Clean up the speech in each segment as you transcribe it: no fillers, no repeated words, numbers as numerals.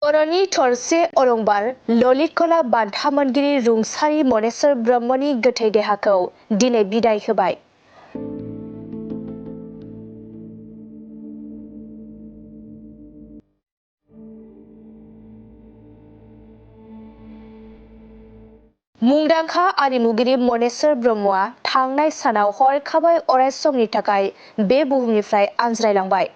बर'नि थरसे अलंबार ललित कला बान्था मोनगिरि रुंसारि मनेस्वर ब्रह्मनि गोथै देहाखौ दिनै बिदाय होबाय। मुंदांखा आरिमुगिरि मनेस्वर ब्रह्मआ थांनाय सानाव हरखाबै अराय समनि थाखाय बे बुहुमनिफ्राय आनज्रायलांबाय।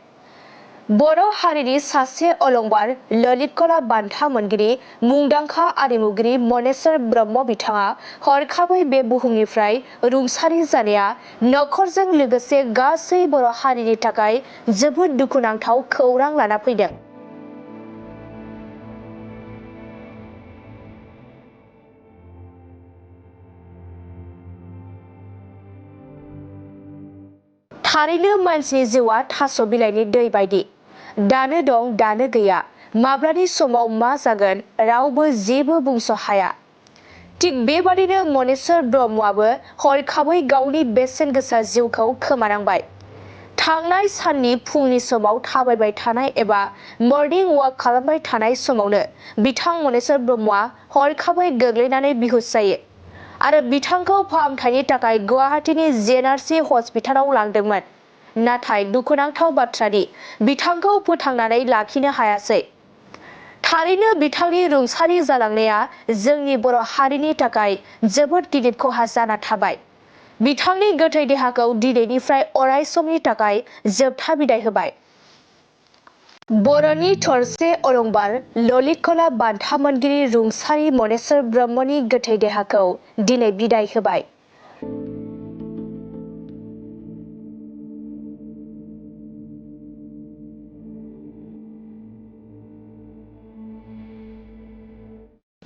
बर' हारिनि सासे अलंबार ललित कला बान्था मोनगिरि मुंदांखा आरिमुगिरि मनेस्वर ब्रह्म बिथाङा हरखाबै बे बुहुमनिफ्राय रुंसारि जानाया नखरजों लोगोसे गासै बर' हारिनि थाखाय जोबोद दुखुनांथाव खौरां लाना फैदों। थारैनो मानसिनि जिउआ थास' बिलाइनि दै बायदि, दानो दं दानो गैया, माब्लानि समाव मा जागोन रावबो जेबो बुंस' हाया। थिग बेबादिनो मनेस्वर ब्रह्मआबो हरखाबै गावनि बेसेन गोसा जिउखौ खोमानांबाय। थांनाय साननि फुंनि समाव थाबायबाय थानाय एबा मर्निं वाक खालामबाय थानाय समावनो बिथां मनेस्वर ब्रह्मआ हरखाबै गोग्लैनानै बिहुस जायो आरो बिथांखौ फाहामथायनि थाखाय गुवाहाटीनि जेएनआरसि हस्पिटालाव लांदोंमोन। नाथाय दुखुनांथाव बाथ्रादि बिथांखौ फोथांनानै लाखिनो हायासै। थारैनो बिथांनि रुंसारि जालांनाया जोंनि बर' हारिनि थाखाय जोबोद गिदिर खहा जाना थाबाय। बिथांनि गोथै देहाखौ दिनैनिफ्राय अराय समनि थाखाय जोबथा बिदाय होबाय। बर'नि थरसे अलंबार ललित कला बान्था मोनगिरि रुंसारि मनेस्वर ब्रह्मनि गोथै देहाखौ दिनै बिदाय होबाय।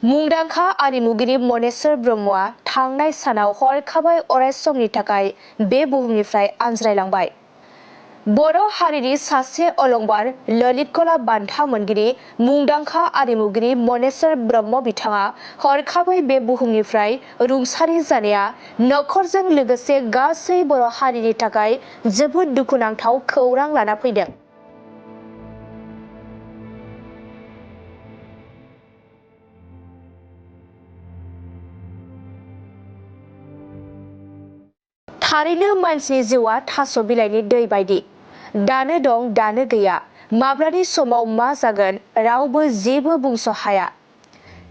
मुंदांखा आरिमुगिरि मनेस्वर ब्रह्मआ थांनाय सानाव हरखाबै अराय समनि थाखाय बे बुहुमनिफ्राय आनज्रायलांबाय। बर' हारिनि सासे अलंबार ललित कला बान्था मोनगिरि मुंदांखा आरिमुगिरि मनेस्वर ब्रह्म बिथाङा हरखाबै बे बुहुमनिफ्राय रुंसारि जानाया नखरजों लोगोसे गासै बर' हारिनि थाखाय जोबोद दुखुनांथाव खौरां लाना फैदों। थारैनो मानसिनि जिउआ थास' बिलाइनि दै बायदि, दानो दं दानो गैया, माब्लानि समाव मा जागोन रावबो जेबो बुंस' हाया।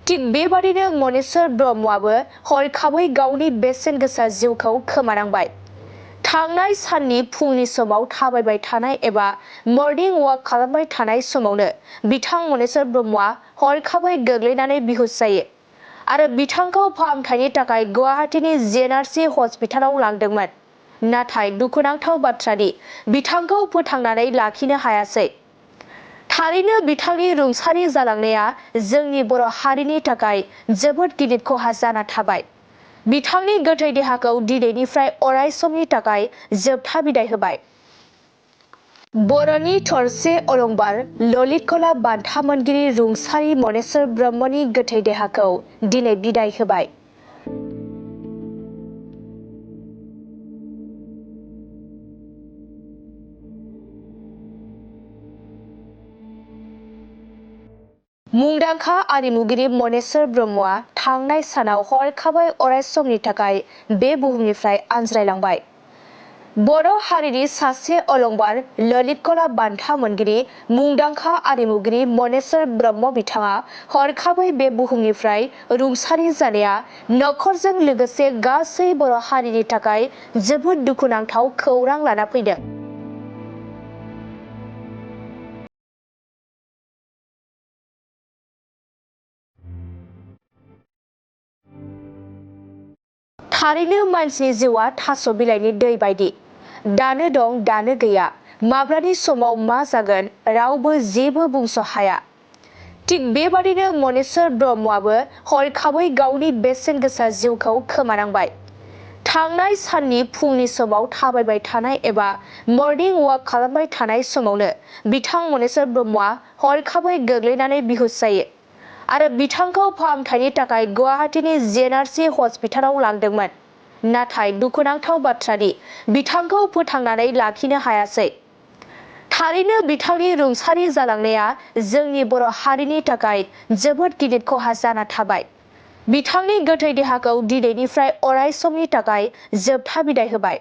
थिग बेबादिनो मनेस्वर ब्रह्मआबो हरखाबै गावनि बेसेन गोसा जिउखौ खोमानांबाय। थांनाय साननि फुंनि समाव थाबायबाय थानाय एबा मर्निं वाक खालामबाय थानाय समावनो बिथां मनेस्वर ब्रह्मआ हरखाबै गोग्लैनानै बिहुस जायो आरो बिथांखौ फाहामथायनि थाखाय गुवाहाटीनि जेएनआरसि हस्पिटालाव लांदोंमोन। नाथाय दुखुनांथाव बाथ्रादि बिथांखौ फोथांनानै लाखिनो हायासै। थारैनो बिथांनि रुंसारि जालांनाया जोंनि बर' हारिनि थाखाय जोबोद गिदिर खहा जाना थाबाय। बिथांनि गोथै देहाखौ दिनैनिफ्राय अराय समनि थाखाय जोबथा बिदाय होबाय। बर'नि थरसे अलंबार ललित कला बान्था मोनगिरि रुंसारि मनेस्वर ब्रह्मनि गोथै देहाखौ दिनै बिदाय होबाय। मुंदांखा आरिमुगिरि मनेस्वर ब्रह्मआ थांनाय सानाव हरखाबै अराय समनि थाखाय बे बुहुमनिफ्राय आनज्रायलांबाय। बर' हारिनि सासे अलंबार ललित कला बान्था मोनगिरि मुंदांखा आरिमुगिरि मनेस्वर ब्रह्म बिथाङा हरखाबै बे बुहुमनिफ्राय रुंसारि जानाया नखरजों लोगोसे गासै बर' हारिनि थाखाय जोबोद दुखुनांथाव खौरां लाना फैदों। थारैनो मानसिनि जिउआ थास' बिलाइनि दै बायदि, दानो दं दानो गैया, माब्लानि समाव मा जागोन रावबो जेबो बुंस' हाया। थिग बेबादिनो मनेस्वर ब्रह्मआबो हरखाबै गावनि बेसेन गोसा जिउखौ खोमानांबाय। थांनाय साननि फुंनि समाव थाबायबाय थानाय एबा मर्निं वाक खालामबाय थानाय समावनो बिथां मनेस्वर ब्रह्मआ हरखाबै गोग्लैनानै बिहुस जायो आरो बिथांखौ फाहामथायनि थाखाय गुवाहाटीनि जेएनआरसि हस्पिटालाव लांदोंमोन। नाथाय दुखुनांथाव बाथ्रादि बिथांखौ फोथांनानै लाखिनो हायासै। थारैनो बिथांनि रुंसारि जालांनाया जोंनि बर' हारिनि थाखाय जोबोद गिदिर खहा जाना थाबाय। बिथांनि गोथै देहाखौ दिनैनिफ्राय अराय समनि थाखाय जोबथा बिदाय होबाय।